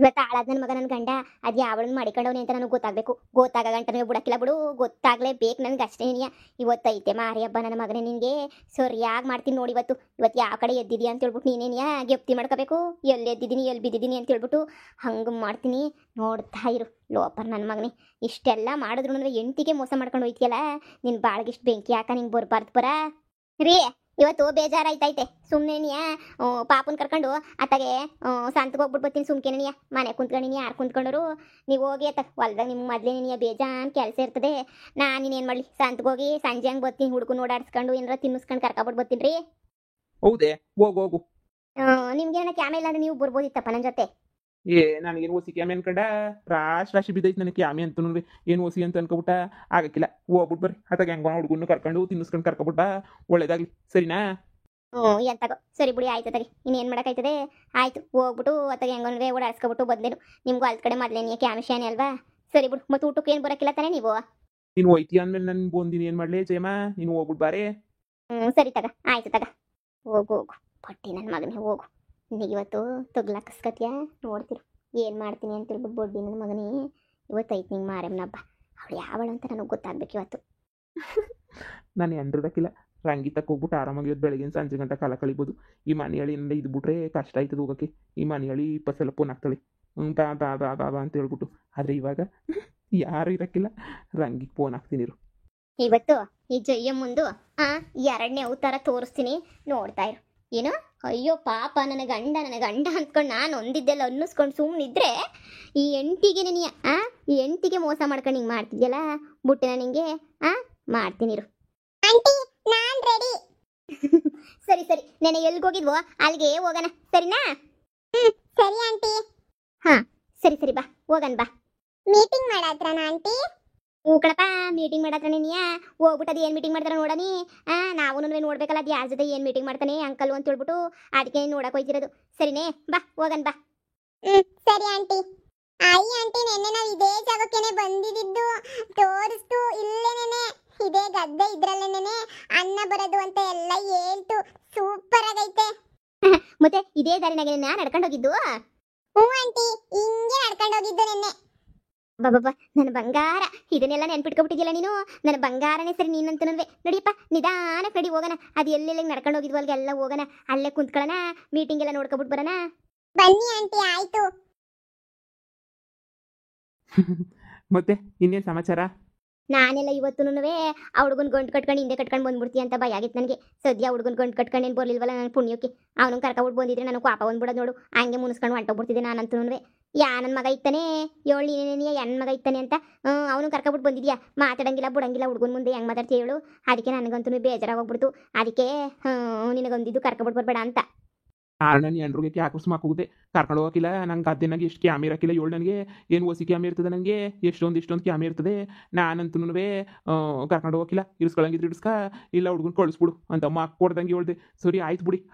ಇವತ್ತು ಆಳಾದ ನನ್ನ ಮಗ ನನ್ನ ಗಂಡ ಅದು ಯಾವಳನ್ನ ಮಾಡಿಕೊಂಡವನಿ ಅಂತ ನನಗೆ ಗೊತ್ತಾಗಬೇಕು. ಗೊತ್ತಾಗ ಗಂಟ ನೀವು ಬಿಡಕ್ಕಿಲ್ಲ ಬಿಡು, ಗೊತ್ತಾಗ್ಲೇಬೇಕು ನನಗೆ ಅಷ್ಟೇ. ಇವತ್ತೈತೆ ಮಾರಿ ಹಬ್ಬ ನನ್ನ ಮಗನೇ, ನಿನಗೆ ಸರಿಯಾಗಿ ಮಾಡ್ತೀನಿ ನೋಡಿ. ಇವತ್ತು ಯಾವ ಕಡೆ ಎದ್ದಿದ್ಯಾ ಅಂತ ಹೇಳ್ಬಿಟ್ಟು ನೀನೇನಿಯಾ ಗೆಪ್ತಿ ಮಾಡ್ಕೋಬೇಕು. ಎಲ್ಲಿ ಎದ್ದಿದ್ದೀನಿ ಎಲ್ಲಿ ಬಿದ್ದಿದ್ದೀನಿ ಅಂತ ಹೇಳ್ಬಿಟ್ಟು ಹಂಗೆ ಮಾಡ್ತೀನಿ. ನೋಡ್ತಾ ಇರು ಲೋಪರ್ ನನ್ನ ಮಗನೇ. ಇಷ್ಟೆಲ್ಲ ಮಾಡಿದ್ರು ಅಂದರೆ ಎಂಟಿಗೆ ಮೋಸ ಮಾಡ್ಕೊಂಡು ಹೋಯ್ತಿಯಲ್ಲ, ನಿನ್ನ ಬಾಳ್ಗಿಷ್ಟು ಬೆಂಕಿ ಹಾಕ ನಿಂಗೆ ಬರ್ಬಾರ್ದು ಬರ ರೀ. ಇವತ್ತು ಬೇಜಾರಾಯ್ತೈತೆ. ಸುಮ್ಮನೆ ಪಾಪನ್ ಕರ್ಕೊಂಡು ಅತ್ತಗೆ ಸಂತಗೆ ಹೋಗ್ಬಿಟ್ಟು ಬರ್ತೀನಿ. ಸುಮ್ಕೆನಿಯ ಮನೆ ಕುಂತ್ಕೊಂಡಿನಿ, ಯಾರು ಕುಂತ್ಕೊಂಡರು ನೀವು ಹೋಗಿ ಅತ್ತ ಹೊಲ್ದಾಗ ನಿಮ್ಮ ಮೊದಲೇ ನಿನಗೆ ಬೇಜಾನ್ ಕೆಲಸ ಇರ್ತದೆ. ನಾನು ಇನ್ನೇನು ಮಾಡಲಿ, ಸಂತಗೆ ಹೋಗಿ ಸಂಜೆ ಹಂಗೆ ಬರ್ತೀನಿ. ಹುಡುಗನ ಓಡಾಡ್ಸ್ಕೊಂಡು ಏನಾರ ತಿನ್ನಿಸ್ಕೊಂಡು ಕರ್ಕೊಬಿಟ್ಟು ಬರ್ತೀನಿ ರೀ. ಹೌದೇ, ಹೋಗು. ನಿಮ್ಗೇನ ಕ್ಯಾಮೆ ಇಲ್ಲ ಅಂದ್ರೆ ನೀವು ಬರ್ಬೋದಿತ್ತಪ್ಪ ನನ್ನ ಜೊತೆ. ನನಗೇನು ಓಸಿ ಕ್ಯಾಮೆ ಅನ್ಕೊಂಡ ರಾಶಿ ಬಿದ್ದೈತೆ ನನಗೆ ಕ್ಯಾಮೆ ಅಂತ ಏನು ಓಸಿ ಅಂತ ಅನ್ಕೊಬಿಟ್ಟ. ಆಗಕ್ಕಿಲ್ಲ, ಹೋಗ್ಬಿಟ್ಟು ಬರ್ರಿ. ಅತ್ತಾಗ ಹೆಂಗ ಹುಡುಗನ್ನು ಕರ್ಕೊಂಡು ತಿನ್ನಿಸ್ಕೊಂಡು ಕರ್ಕೊಬಿಟ್ಟ ಒಳ್ಳೇದಾಗ್ಲಿ, ಸರಿನಾ? ಎಂತಾಗೋ ಸರಿ ಬಿಡಿ, ಆಯ್ತು ತಗಿ. ಇನ್ನೇನು ಮಾಡೋಕ್ಕಾಯ್ತದೆ. ಆಯ್ತು ಹೋಗ್ಬಿಟ್ಟು ಅತ್ತಾಗ ಹೆಂಗಂದ್ರೆ ಓಡಾಡ್ಸ್ಕೊಬಿಟ್ಟು ಬಂದೇನು. ನಿಮ್ಗೂ ಅಲ್ದ ಕಡೆ ಮೊದಲೇನಿಯ ಕ್ಯಾಮೆ ಶಾನೆ ಅಲ್ವಾ? ಸರಿ ಬಿಡು. ಮತ್ತೆ ಊಟಕ್ಕೆ ಏನು ಬರೋಕ್ಕಿಲ್ಲ ತಾನೇ ನೀವು? ನೀನು ಹೋಯ್ತಿ ಅಂದ್ಮೇಲೆ ನಾನು ಬಂದಿನಿ ಏನು ಮಾಡಲಿ ಜಯಮ್ಮ, ನೀನು ಹೋಗ್ಬಿಟ್ಟು ಬಾರೇ. ಸರಿ ತಗ, ಆಯ್ತು ತಗ. ಹೋಗು ಪಟ್ಟಿ ನನ್ನ ಮಗನೇ ಹೋಗು. ನಿನಗೆ ಇವತ್ತು ತೊಗ್ಲಾಕಸ್ಕತ್ಯಾ ನೋಡ್ತಿರು ಏನು ಮಾಡ್ತೀನಿ ಅಂತ ಹೇಳ್ಬಿಟ್ಟು ಬೊಡ್ಡಿ ನನ್ನ ಮಗನೇ. ಇವತ್ತೈತೆ ನಿಂಗೆ ಮಾರಮ್ಮನ ಹಬ್ಬ. ಅವಳು ಯಾವಳು ಅಂತ ನನಗೆ ಗೊತ್ತಾಗ್ಬೇಕು ಇವತ್ತು. ನಾನು ಎಂಡ್ರದಕ್ಕಿಲ್ಲ, ರಂಗಿತಕ್ಕೆ ಹೋಗ್ಬಿಟ್ಟು ಆರಾಮಾಗಿ ಇವತ್ತು ಬೆಳಗಿನ ಸಂಜೆ ಗಂಟೆ ಕಾಲ ಕಳಿಬೋದು. ಈ ಮನೆಯಳಿಯಿಂದ ಇದು ಬಿಟ್ರೆ ಕಷ್ಟ ಆಯ್ತದೆ ಹೋಗೋಕ್ಕೆ. ಈ ಮನೆಯಳಿ 20 ಸಲ ಫೋನ್ ಹಾಕ್ತಾಳೆ ತಾ ಅಂತ ಹೇಳ್ಬಿಟ್ಟು. ಆದರೆ ಇವಾಗ ಯಾರು ಇರೋಕ್ಕಿಲ್ಲ, ರಂಗಿಗೆ ಫೋನ್ ಹಾಕ್ತೀನಿ. ಇವತ್ತು ಈ ಜಯ್ಯ ಮುಂದು 2ನೇ ಅವತಾರ ತೋರಿಸ್ತೀನಿ, ನೋಡ್ತಾ ಇರು. ಏನು ಅಯ್ಯೋ ಪಾಪ ನನ್ನ ಗಂಡ ಅಂದ್ಕೊಂಡು ನಾನು ಒಂದಿದ್ದೆಲ್ಲ ಅನ್ನಿಸ್ಕೊಂಡು ಸುಮ್ಮನಿದ್ರೆ ಈ ಎಂಟಿಗೆ ನೀ ಈ ಎಂಟಿಗೆ ಮೋಸ ಮಾಡ್ಕೊಂಡು ಹಿಂಗೆ ಮಾಡ್ತಿದ್ಯಲ್ಲ, ಬುಟ್ಟಿನ ನಿಂಗೆ ಮಾಡ್ತೀನಿರು. ಸರಿ ನೆನೆ ಎಲ್ಗೋಗಿದ್ವೋ ಅಲ್ಲಿಗೆ ಹೋಗೋಣ, ಸರಿನಾ? ಸರಿ ಆಂಟಿ. ಸರಿ ಬಾ ಹೋಗಣ ಬಾ. ಮೀಟಿಂಗ್ ಮಾಡಾತ್ರನ ಆಂಟಿ? ಕಣಪ್ಪ, ಮೀಟಿಂಗ್ ಮಾಡತ್ರ ನೀನಿಯ ಹೋಗ್ಬಿಟ್ಟು ಅದು ಏನು ಮೀಟಿಂಗ್ ಮಾಡ್ತಾರ ನೋಡನಿ. ನಾವು ನೋಡ್ಬೇಕಲ್ಲ ಅದು ಯಾರ ಜೊತೆ ಏನು ಮೀಟಿಂಗ್ ಮಾಡ್ತಾನೆ ಅಂಕಲ್ ಅಂತ ಹೇಳ್ಬಿಟ್ಟು ಅದಕ್ಕೆ ನೋಡಕ್ ಹೋಯ್ತಿರೋದು. ಸರಿನೇ ಬಾ ಹೋಗಣ ಬಾ. ಸರಿ ಆಂಟಿ. ಆಂಟಿ ನೆನ್ನೆ ನಾವು ಇದೇ ಜಾಗಕ್ಕೇನೆ ಬಂದಿದ್ದು, ತೋರಿಸ್ತು ಇಲ್ಲೇನೆ ಇದೇ ಗದ್ದೆ ಇದ್ರಲ್ಲೇನೆ ಅನ್ನ ಬರೋದು ಅಂತ ಎಲ್ಲ ಹೇಳ್ತು. ಸೂಪರ್ ಆಗೈತೆ. ಮತ್ತೆ ಇದೇ ದಾರಿನಾಗೆ ನಾನು ನಡ್ಕೊಂಡು ಹೋಗಿದ್ದು? ಹ್ಞೂ ಆಂಟಿ, ಹಿಂಗೆ ನಡ್ಕೊಂಡು ಹೋಗಿದ್ದು ನೆನ್ನೆ. ಬಾಬಾ ನನ್ನ ಬಂಗಾರ, ಇದನ್ನೆಲ್ಲ ನೆನ್ಪಿಟ್ಕೊಬಿಟ್ಟಿದ್ಯಲ್ಲ ನೀನು. ನನ್ನ ಬಂಗಾರನೇ ಸರಿ ನೀನಂತ ನಡಿಯಪ್ಪ, ನಿಧಾನಕ್ಕೆ ನಡಿ ಹೋಗೋಣ. ಅದು ಎಲ್ಲೆಲ್ಲ ನಡ್ಕೊಂಡು ಹೋಗಿದ್ವು ಅಲ್ಲಿಗೆಲ್ಲ ಹೋಗೋಣ. ಅಲ್ಲೇ ಕುಂತ್ಕೊಳ್ಳೋಣ, ಮೀಟಿಂಗ್ ಎಲ್ಲ ನೋಡ್ಕೊಬಿಟ್ಟು ಬರೋಣ. ಬನ್ನಿ ಆಂಟಿ. ಆಯ್ತು. ಮತ್ತೆ ಇನ್ನೇನು ಸಮಾಚಾರ? ನಾನೆಲ್ಲ ಇವತ್ತು ಆ ಹುಡುಗನ ಗಂಟು ಕಟ್ಕೊಂಡು ಹಿಂದೆ ಕಟ್ಕೊಂಡು ಬಂದ್ಬಿಡ್ತಿ ಅಂತ ಭಯ ಆಗಿತ್ತು ನನಗೆ. ಸದ್ಯ ಹುಡುಗನ ಗಂಟು ಕಟ್ಕೊಂಡು ಏನು ಬರ್ಲಿಲ್ವಲ್ಲ ನನ್ನ ಪುಣ್ಯಕ್ಕೆ. ಅವನು ಕರ್ಕೊಬಿಟ್ಟು ಬಂದಿದ್ರೆ ನನಗೆ ಪಾಪ ಬಂದ್ಬಿಡೋದು ನೋಡು. ಹಂಗೆ ಮುನ್ಸ್ಕೊಂಡು ಹೊಂಟೋಗ್ಬಿಡ್ತಿದ್ದೆ ನಾನಂತೂ. ನನ್ನ ಮಗ ಇತ್ತಾನೆ, ಏಳು ನೀನೇನಿಯ ನನ್ನ ಮಗ ಇತ್ತಾನೆ ಅಂತ ಅವನು ಕರ್ಕೊಬಿಟ್ಟು ಬಂದಿದ್ಯಾ. ಮಾತಾಡಂಗಿಲ್ಲ ಬಿಡಂಗಿಲ್ಲ ಹುಡುಗನ ಮುಂದೆ ಹೆಂಗೆ ಮಾತಾಡ್ತಿ ಹೇಳು. ಅದಕ್ಕೆ ನನಗಂತೂ ಬೇಜಾರಾಗೋಗ್ಬಿಡ್ತು. ಅದಕ್ಕೆ ನಿನಗೊಂದಿದ್ದು ಕರ್ಕೊಬಿಟ್ಟು ಬರಬೇಡ ಅಂತ. ನಾನು ಎಂಡ್ರಿಗೆ ಯಾಕೆ ಮಾಕೋದೆ ಕರ್ಕೊಂಡು ಹೋಗಿಲ್ಲ. ನಂಗೆ ಗದ್ದೆನಾಗ ಎಷ್ಟು ಕ್ಯಾಮೆ ಇರೋಕ್ಕಿಲ್ಲ. ಏಳು ನನಗೆ ಏನು ಓಸಿ ಕ್ಯಾಮೆ ಇರ್ತದೆ, ನನಗೆ ಇಷ್ಟೊಂದು ಕ್ಯಾಮೆ ಇರ್ತದೆ. ನಾನಂತೂ ಕರ್ಕೊಂಡು ಹೋಗಿಲ್ಲ. ಇರಿಸ್ಕೊಳಂಗಿದ್ರೆ ಇರಿಸ್ಕ, ಇಲ್ಲ ಹುಡುಗನ ಕಳಿಸ್ಬಿಡು ಅಂತ ಮಾಕ್ ಕೊಡ್ದಂಗೆ ಹೇಳ್ದೆ. ಸರಿ ಆಯ್ತು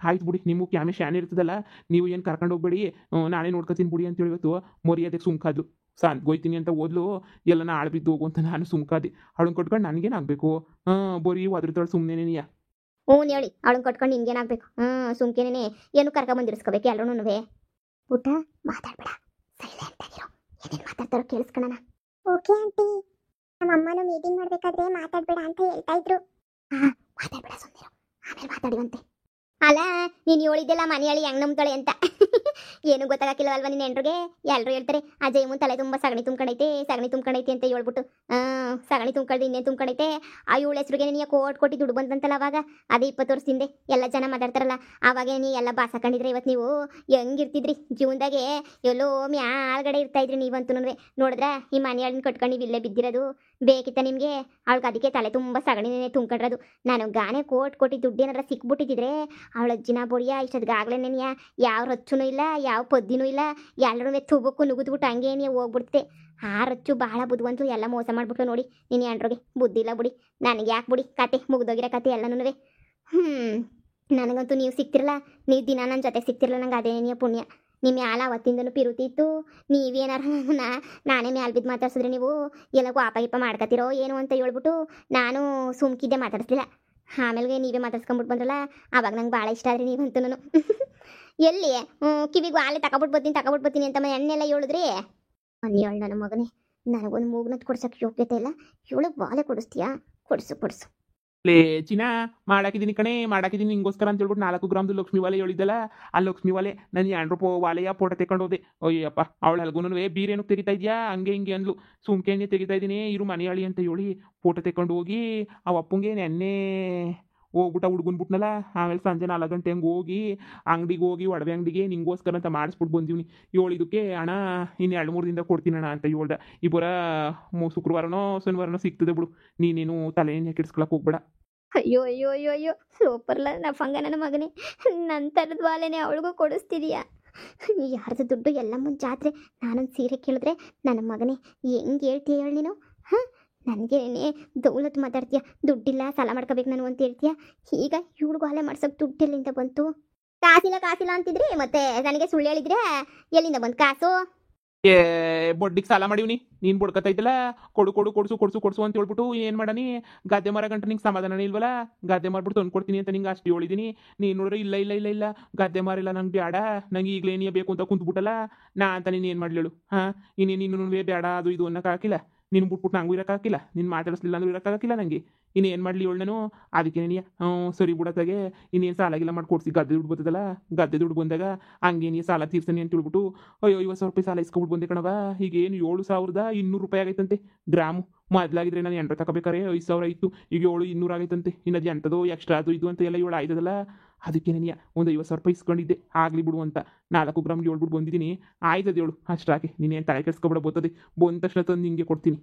ಬಿಡಿ ನಿಮಗೂ ಕ್ಯಾಮೆ ಶಾನೆ ಇರ್ತದಲ್ಲ, ನೀವು ಏನು ಕರ್ಕೊಂಡು ಹೋಗ್ಬೇಡಿ, ನಾನೇ ನೋಡ್ಕೊತೀನಿ ಬಿಡಿ ಅಂತೇಳಿ ಇವತ್ತು ಮರ್ಯಾದೆಗೆ ಸುಮ್ಕಾದ್ಲು. ಹೋಯ್ತೀನಿ ಅಂತ ಓದ್ಲು, ಎಲ್ಲ ನಾಳೆ ಬಿದ್ದು ಹೋಗು ಅಂತ ನಾನು ಸುಮ್ಕಾದೆ. ಅವಳನ್ನ ಕೊಟ್ಕೊಂಡು ನನಗೇನಾಗಬೇಕು? ಬರೀ ಒದ್ರತಾಳು ಸುಮ್ಮನೆನೇನಿಯ. ಹೇಳಿ ಅವಳನ್ನ ಕಟ್ಕೊಂಡು ನಿನ್ಗೇನಾಗಬೇಕು? ಸುಮ್ಕೇನೆ ಏನು ಕರ್ಕೊಂಬಂದಿರಿಸ್ಕೋಬೇಕು ಎಲ್ಲರೂ. ಊಟ ಮಾತಾಡ್ಬೇಡ, ಸೈಲೆಂಟ್ ಆಗಿರೋ. ಏನೇನು ಮಾತಾಡ್ತಾರೋ ಕೇಳಿಸ್ಕೊಳ್ಳೋಣ. Okay aunty. ನಮ್ಮ ಅಮ್ಮನೂ ಮೀಟಿಂಗ್ ಮಾಡಬೇಕಾದ್ರೆ ಮಾತಾಡ್ಬೇಡ ಅಂತ ಹೇಳ್ತಾ ಇದ್ರು. ಮಾತಾಡ್ಬೇಡ, ಸುಮ್ಮನಿರೋ, ಆಮೇಲೆ ಮಾತಾಡುವಂತೆ. ಅಲ್ಲ ನೀನು ಹೇಳಿದ್ದೆಲ್ಲ ಮನೆ ಹೇಳಿ ಹೆಂಗ್ ನಂಬ್ತಾಳೆ ಅಂತ ಏನು ಗೊತ್ತಾಗಕ್ಕಿಲ್ಲವಲ್ವ ನಿನ್ನ ಹೆಂಡ್ರಿಗೆ. ಎಲ್ಲರೂ ಹೇಳ್ತಾರೆ ಅಜಯ್ ಮುಂದೆ ತಲೆ ತುಂಬ ಸಗಣಿ ತುಂಬ್ಕೊಂಡೈತೆ ಅಂತ ಹೇಳ್ಬಿಟ್ಟು. ಸಗಣಿ ತುಂಬ್ಕೊಳ್ದು ಇನ್ನೇನು ತುಂಬ್ಕೊಂಡೈತೆ. ಆ 7 ಹೆಸ್ರಿಗೆ ನೀನು ಕೋಟಿ ದುಡ್ಡು ಬಂತಂತಲ್ಲ ಅವಾಗ. ಅದೇ 20 ವರ್ಷದಿಂದ ಎಲ್ಲ ಜನ ಮಾತಾಡ್ತಾರಲ್ಲ, ಆವಾಗ ನೀ ಎಲ್ಲ ಬಾಸ್ ಹಾಕೊಂಡಿದ್ರೆ ಇವತ್ತು ನೀವು ಹೆಂಗಿರ್ತಿದ್ರಿ ಜೀವನದಾಗೆ. ಎಲ್ಲೋ ಮ್ಯಾಲ್ಗಡೆ ಇರ್ತಾ ಇದ್ರಿ ನೀವಂತೂ. ನೋಡಿದ್ರ ಈ ಮನೆಯಳನ್ನ ಕಟ್ಕೊಂಡು ನೀವು ಇಲ್ಲೇ ಬಿದ್ದಿರೋದು ಬೇಕಿತ್ತ ನಿಮಗೆ? ಅವಳಿಗೆ ಅದಕ್ಕೆ ತಲೆ ತುಂಬ ಸಗಣಿನೇ ತುಂಬ್ಕೊಂಡ್ರದು. ನಾನು ಗಾನೆ ಕೋಟಿ ದುಡ್ಡು ಏನಾರ ಸಿಕ್ಬಿಟ್ಟಿದ್ರೆ ಅವಳ ಅಜ್ಜಿನ ಬೊಡಿಯ ಇಷ್ಟೊತ್ತಿಗಾಗಲೇ ನೆನೆಯ ಯಾವ ರಚ್ಚುನೂ ಇಲ್ಲ, ಯಾವ ಪದ್ದಿನೂ ಇಲ್ಲ, ಎಲ್ಲರೂ ತುಬಕ್ಕೂ ನುಗ್ಗಿದ್ಬಿಟ್ಟು ಹಂಗೆ ನೀವು ಹೋಗ್ಬಿಡ್ತೆ. ಆ ರಚ್ಚು ಭಾಳ ಬುದ್ಧಿವಂತು, ಎಲ್ಲ ಮೋಸ ಮಾಡ್ಬಿಟ್ಟು ನೋಡಿ ನೀನು ಎಂಡ್ರಿಗೆ. ಬುದ್ಧಿ ಇಲ್ಲ ಬಿಡಿ, ನನಗೆ ಯಾಕೆ ಬಿಡಿ ಕತೆ, ಮುಗ್ದೋಗಿರೋ ಕತೆ ಎಲ್ಲನೂ. ನನಗಂತೂ ನೀವು ಸಿಗ್ತಿರಲ್ಲ, ನೀವು ದಿನ ನನ್ನ ಜೊತೆ ಸಿಗ್ತಿರಲ್ಲ, ನಂಗೆ ಅದೇ ನೀ ಪುಣ್ಯ. ನಿಮ್ಮ ಮ್ಯಾಲ ಅವತ್ತಿಂದನೂ ಪಿರುತಿ ಇತ್ತು. ನೀವೇನಾರ ನಾನೇ ಮ್ಯಾಲ ಬಿದ್ದು ಮಾತಾಡ್ಸಿದ್ರೆ ನೀವು ಎಲ್ಲ ಗಿಪ್ಪ ಮಾಡ್ಕೊತಿರೋ ಏನು ಅಂತ ಹೇಳ್ಬಿಟ್ಟು ನಾನು ಸುಮ್ಕಿದ್ದೆ, ಮಾತಾಡಿಸ್ಲಿಲ್ಲ. ಆಮೇಲೆ ನೀವೇ ಮಾತಾಡ್ಸ್ಕೊಂಬಿಟ್ಟು ಬಂದ್ರಲ್ಲ, ಆವಾಗ ನಂಗೆ ಭಾಳ ಇಷ್ಟ ಆದ್ರಿ ನೀವಂತೂ. ಎಲ್ಲಿ ಕಿವಿಗೆ ವಾಲೆ ತಗೊಬಿಟ್ಟು ಬರ್ತೀನಿ ಅಂತ ಎಣ್ಣೆಲ್ಲ ಹೇಳಿದ್ರಿ ಅನ್ಯಾಳ್ ನನ್ನ ಮಗನೇ. ನನಗೊಂದು ಮೂಗ್ನತ್ ಕೊಡ್ಸಕ್ಕೆ ಯೋಗ್ಯತೆ ಇಲ್ಲ, ಇವಳಿಗೆ ವಾಲೆ ಕೊಡಿಸ್ತೀಯಾ? ಕೊಡಿಸು. ಲೇ ಚಿನ್ನ, ಮಾಡಾಕಿದ್ದೀನಿ ಕಣೆ, ಮಾಡಾಕಿದ್ದೀನಿ ನಿಂಗೋಸ್ಕರ ಅಂತ ಹೇಳ್ಬಿಟ್ಟು 4 ಗ್ರಾಮ್ದು ಲಕ್ಷ್ಮಿ ವಾಲೆ ಹೇಳಿದ್ದಲ್ಲ, ಆ ಲಕ್ಷ್ಮಿ ವಾಲೆ ನಾನು 2 ರೂಪಾಯಿ ವಾಲೆಯ ಫೋಟೋ ತೆಕೊಂಡು ಹೋದೆ. ಅಯ್ಯಪ್ಪ, ಅವಳ ಅಲ್ಗುನು ಬೀರೇನು ತೆಗಿತಾ ಇದೆಯಾ ಹಂಗೆ ಹಿಂಗೆ ಅಂದ್ಲು. ಸುಮ್ಕೆ ಎಣ್ಣೆ ತೆಗಿತಾ ಇದ್ದೀನಿ ಇರು ಮನೆಯಾಳಿ ಅಂತ ಹೇಳಿ ಫೋಟೋ ತೆಕೊಂಡು ಹೋಗಿ ಆ ಅಪ್ಪಂಗೆ ನೆನ್ನೆ ಹೋಗ್ಬಿಟ್ಟ ಹುಡ್ಗನ್ ಬಿಟ್ನಲ್ಲ. ಆಮೇಲೆ ಸಂಜೆ 4 ಗಂಟೆ ಹಂಗೆ ಹೋಗಿ ಅಂಗಡಿಗೆ ಹೋಗಿ ಒಡವೆ ಅಂಗಡಿಗೆ ನಿಂಗೋಸ್ಕರ ಅಂತ ಮಾಡಿಸ್ಬಿಟ್ಟು ಬಂದೀವ್ನಿ. ಹೇಳಿದಕ್ಕೆ ಹಣ ಇನ್ನು 2-3 ದಿನದಾಗ ಕೊಡ್ತೀನಿ ಅಣ್ಣ ಅಂತ ಹೇಳ್ದ. ಈ ಬರ ಶುಕ್ರವಾರನೋ ಶನಿವಾರನೋ ಸಿಗ್ತದೆ ಬಿಡು, ನೀನೇನು ತಲೆನೇ ಕೆಡಿಸ್ಕೊಳಕ್ಕೆ ಹೋಗ್ಬೇಡ. ಅಯ್ಯೋ ಸೂಪರ್ಲ ನಫಂಗ ನನ್ನ ಮಗನೇ. ನನ್ನ ಥರದ ವಾಲೆನೇ ಅವಳಿಗೂ ಕೊಡಿಸ್ತಿದೀಯಾ? ಯಾರ್ದು ದುಡ್ಡು ಎಲ್ಲ ಜಾತ್ರೆ ನಾನೊಂದು ಸೀರೆ ಕೇಳಿದ್ರೆ ನನ್ನ ಮಗನೇ ಹೆಂಗೆ ಹೇಳ್ತೀಯ ಹೇಳಿ ನೀನು? ಹಾಂ, ನನಗೇನೆ ದೌಲತ್ ಮಾತಾಡ್ತೀಯ, ದುಡ್ಡಿಲ್ಲ ಸಾಲ ಮಾಡ್ಕೋಬೇಕು ನಾನು ಅಂತ ಹೇಳ್ತೀಯ. ಈಗ ಇವಳಿಗೂ ವಾಲೆ ಮಾಡ್ಸೋಕೆ ದುಡ್ಡು ಎಲ್ಲಿಂದ ಬಂತು? ಕಾಸಿಲ್ಲ ಅಂತಿದ್ರಿ, ಮತ್ತೆ ನನಗೆ ಸುಳ್ಳು ಹೇಳಿದ್ರೆ ಎಲ್ಲಿಂದ ಬಂತು ಕಾಸು? ಬಡ್ಡಿಗೆ ಸಾಲ ಮಾಡಿವ್ನಿ, ನೀನು ಬಡ್ಕತ್ತೈತಲ್ಲ, ಕೊಡ್ಸು ಅಂತ ಹೇಳ್ಬಿಟ್ಟು ಏನು ಮಾಡನಿ, ಗದ್ದೆ ಮರ ಗಂಟೆ ನಿಂಗೆ ಸಮಾಧಾನ ಇಲ್ವಲ್ಲ, ಗದ್ದೆ ಮಾರ್ಬಿಟ್ಟು ತಂದು ಕೊಡ್ತೀನಿ ಅಂತ ನಿಂಗೆ ಅಷ್ಟು ಹೇಳಿದ್ದೀನಿ. ನೀನು ನೋಡ್ರೆ ಇಲ್ಲ ಗದ್ದೆ ಮಾರಿಲ್ಲ ನಂಗೆ ಬೇಡ, ನಂಗೆ ಈಗಲೇ ನೀ ಬೇಕು ಅಂತ ಕುಂತ್ಬಿಟ್ಟಲ್ಲ, ನಾ ಅಂತ ನೀನು ಏನು ಮಾಡಲಿ ಹೇಳು? ಹಾಂ, ಇನ್ನೇನು ಬೇಡ ಅದು ಇದು ಅನ್ನೋಕ್ಕಾಗಿಲ್ಲ, ನೀನು ಬಿಟ್ಬಿಟ್ಟು ನಂಗೂ ಇರೋಕ್ಕಾಗಿಲ್ಲ, ನೀನು ಮಾತಾಡಿಸ್ಲಿಲ್ಲ ಅಂದ್ರೂ ಇರೋಕ್ಕಾಗಿಲ್ಲ ನನಗೆ. ಇನ್ನೇನು ಮಾಡಲಿ ಹೇಳು ನಾನು? ಅದಕ್ಕೆ ನೀನು ಸರಿ ಬಿಡತ್ತಾಗೆ ಇನ್ನೇನು ಸಾಲಾಗಿಲ್ಲ ಮಾಡಿ ಕೊಡ್ಸಿ, ಗದ್ದೆ ದುಡ್ಡು ಬರ್ತದಲ್ಲ, ಗದ್ದೆ ದುಡ್ಡು ಬಂದಾಗ ಹಂಗೆ ನೀ ಸಾಲ ತೀರ್ಸನಿ ಅಂತ ಹೇಳ್ಬಿಟ್ಟು 50,000 ರೂಪಾಯಿ ಸಾಲ ಇಸ್ಕೊಬಿಟ್ಟು ಬಂದೆ ಕಣವ. ಈಗೇನು 7,200 ರೂಪಾಯಿ ಆಗೈತಂತೆ ಗ್ರಾಮು. ಮೊದಲಾಗಿದ್ರೆ ನಾನು 8 ತಗೋಬೇಕಾರೆ 5,000 ಇತ್ತು, ಈಗ 7,200 ಆಗೈತಂತೆ. ಇನ್ನು ಅದು ಎಂಥದೋ ಎಕ್ಸ್ಟ್ರಾ ಅದು ಇದು ಅಂತ ಎಲ್ಲ 7 ಆಯ್ತದಲ್ಲ, ಅದಕ್ಕೆ ನೀನು ಒಂದು 50,000 ರೂಪಾಯಿ ಇಸ್ಕೊಂಡಿದ್ದೆ ಆಗಲಿ ಬಿಡು ಅಂತ 4 ಗ್ರಾಮ್ಗೆ ಹೇಳ್ಬಿಟ್ಟು ಬಂದಿದ್ದೀನಿ. ಆಯ್ತದ ಹೇಳು ಅಷ್ಟಾಗಿ, ನೀನೇನು ತಲೆ ಕೆಡ್ಸ್ಕೊಬಿಡ, ಬರ್ತದೆ ಬಂದ ತಕ್ಷಣ ತಂದು ನಿಂಗೆ ಕೊಡ್ತೀನಿ.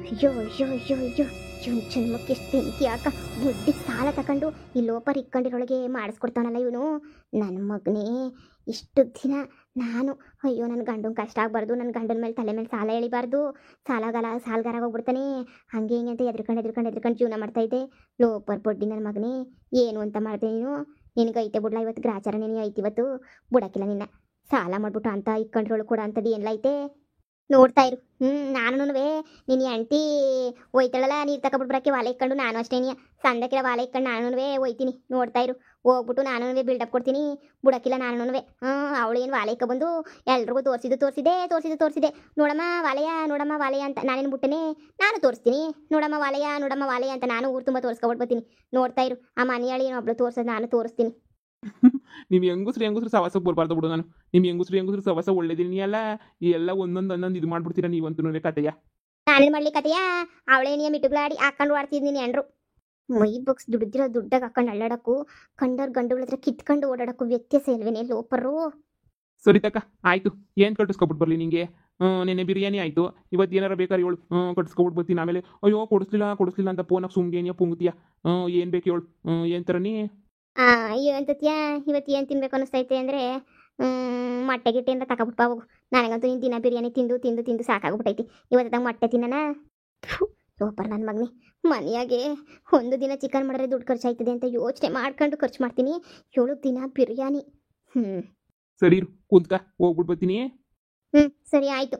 ಅಯ್ಯೋ ಜನ್ಮಕ್ಕೆ ಎಷ್ಟು ಬೆಂಕಿ ಹಾಕ ಬುಡ್ಡಿಗೆ ಸಾಲ ತಗೊಂಡು ಈ ಲೋಪರ್ ಇಕ್ಕೊಂಡಿರೊಳಗೆ ಮಾಡಿಸ್ಕೊಡ್ತಾನಲ್ಲ ಇವನು ನನ್ನ ಮಗನೇ. ಇಷ್ಟು ದಿನ ನಾನು ಅಯ್ಯೋ ನನ್ನ ಗಂಡನ ಕಷ್ಟ ಆಗಬಾರ್ದು, ನನ್ನ ಗಂಡನ ಮೇಲೆ ತಲೆ ಮೇಲೆ ಸಾಲ ಎಳಿಬಾರ್ದು, ಸಾಲಗಾರ ಹೋಗ್ಬಿಡ್ತಾನೆ ಹಂಗೆ ಹಿಂಗೆ ಅಂತ ಎದ್ರಕೊಂಡು ಜೀವನ ಮಾಡ್ತಾಯಿದ್ದೆ. ಲೋಪರ್ ಬಡ್ಡಿ ನನ್ನ ಮಗನೇ, ಏನು ಅಂತ ಮಾಡಿದೆ ನೀನು? ನಿನಗೆ ಐತೆ ಬಿಡ್ಲ ಇವತ್ತು ಗ್ರಾಚಾರ, ನೀನು ಐತಿ ಇವತ್ತು ಬಿಡೋಕ್ಕಿಲ್ಲ ನಿನ್ನ. ಸಾಲ ಮಾಡ್ಬಿಟ್ಟು ಅಂತ ಇಕ್ಕೊಂಡಿರೋಳು ಕೊಡೋ ಅಂಥದ್ದು ಏನಿಲ್ಲ ಐತೆ ನೋಡ್ತಾ ಇರು. ನಾನು ನೀನು ಎಂಟಿ ಒಯ್ತಾಳಲ್ಲ ನೀರು ತಗೊಬಿಟ್ಬರಕ್ಕೆ ವಾಲೆ ಇಕ್ಕೊಂಡು, ನಾನು ಅಷ್ಟೇ ಸಂದಕ್ಕಿರ ವಾಲೆ ಇಕ್ಕೊಂಡು ನಾನು ಒಯ್ತೀನಿ. ನೋಡ್ತಾ ಇರು, ಹೋಗ್ಬಿಟ್ಟು ನಾನು ಬಿಲ್ಡಪ್ ಕೊಡ್ತೀನಿ, ಬಿಡೋಕ್ಕಿಲ್ಲ ನಾನು. ಅವಳೇನು ವಾಲೆ ಇಕ್ಕೊಬಂದು ಎಲ್ರಿಗೂ ತೋರಿಸಿದೆ. ನೋಡಮ್ಮ ವಾಲೆಯ ಅಂತ ನಾನೇನು ಬಿಟ್ಟನೆ, ನಾನು ತೋರಿಸ್ತೀನಿ. ನೋಡಮ್ಮ ವಾಲೆಯ ಅಂತ ನಾನು ಊರು ತುಂಬ ತೋರಿಸ್ಕೊಬಿಟ್ಟು ಬರ್ತೀನಿ. ನೋಡ್ತಾ ಇರು, ಆ ಮನೆಯಾಳಿ ಏನು ಒಬ್ಳು ತೋರಿಸೋದು ನಾನು ತೋರಿಸ್ತೀನಿ. ನೀವು ಹೆಂಗಸ್ರು ಸವಾಸಕ್ಕೆ ಬರಬಾರ್ದು ಬಿಡು. ನಾನು ನಿಮ್ಮ ಹೆಂಗಸ್ರು ಸವಾಸ ಒಳ್ಳೇದಿನಿ ಅಲ್ಲ, ಈ ಎಲ್ಲ ಒಂದೊಂದು ಇದು ಮಾಡ್ಬಿಡ್ತೀರಾ ನೀವಂತೂ ಕತೆಯ. ನಾನೇನು ಮಾಡ್ಲಿ ಕತೆಯ? ಅವಳೇನಿಯ ಮಿಟ್ಟುಗಳಾಡಿ ಹಾಕೊಂಡು ಆಡ್ತಿದ್ದೀನಿ ಅಂದ್ರು. ಮೈ ಬಗ್ಸ್ ದುಡ್ದಿರೋ ದುಡ್ಡಾಗ ಹಾಕೊಂಡು ಅಳ್ಳಾಡಕ್ಕೂ ಕಂಡವ್ರ ಗಂಡುಗಳ ಹತ್ರ ಕಿತ್ಕೊಂಡು ಓಡಾಡಕ್ಕೂ ವ್ಯತ್ಯಾಸ ಇಲ್ವೇನೆ ಲೋಪರು? ಸರಿ ತಕ್ಕ ಆಯ್ತು, ಏನು ಕಟ್ಟಿಸ್ಕೊಬಿಟ್ಟು ಬರಲಿ ನಿಂಗೆ? ನೆನ್ನೆ ಬಿರಿಯಾನಿ ಆಯಿತು, ಇವತ್ತು ಏನಾರ ಬೇಕಾದ್ರೆ ಹೇಳು, ಕಟ್ಟಿಸ್ಕೊಬಿಟ್ಟು ಬರ್ತೀನಿ. ಆಮೇಲೆ ಅಯ್ಯೋ ಕೊಡಿಸ್ಲಿಲ್ಲ ಅಂತ ಫೋನಾಗ ಸುಮ್ಗೇನಿಯ ಪುಂಗ್ತೀಯ, ಏನು ಬೇಕು ಹೇಳು, ಏನು ಥರ ನೀ? ಅಯ್ಯೋ ಅಂತತ್ಯಾ, ಇವತ್ತು ಏನು ತಿನ್ಬೇಕು ಅನ್ನಿಸ್ತೈತೆ ಅಂದರೆ ಮೊಟ್ಟೆ ಗಿಟ್ಟೆ ಅಂತ ತಗೊಬಿಟ್ಟು ಹೋಗು. ನನಗಂತೂ ನೀನು ದಿನ ಬಿರಿಯಾನಿ ತಿಂದು ಸಾಕಾಗ್ಬಿಟ್ಟೈತಿ. ಇವತ್ತು ಮೊಟ್ಟೆ ತಿನ್ನೋಣ. ಸೂಪರ್ ನನ್ನ ಮಗನೇ. ಮನೆಯಾಗೆ ಒಂದು ದಿನ ಚಿಕನ್ ಮಾಡಿದ್ರೆ ದುಡ್ಡು ಖರ್ಚಾಯ್ತದೆ ಅಂತ ಯೋಚನೆ ಮಾಡ್ಕೊಂಡು ಖರ್ಚು ಮಾಡ್ತೀನಿ. 7 ದಿನ ಬಿರಿಯಾನಿ. ಸರಿ ಕುಂತ್ಕ, ಹೋಗ್ಬಿಟ್ಟು ಬರ್ತೀನಿ. ಸರಿ ಆಯಿತು.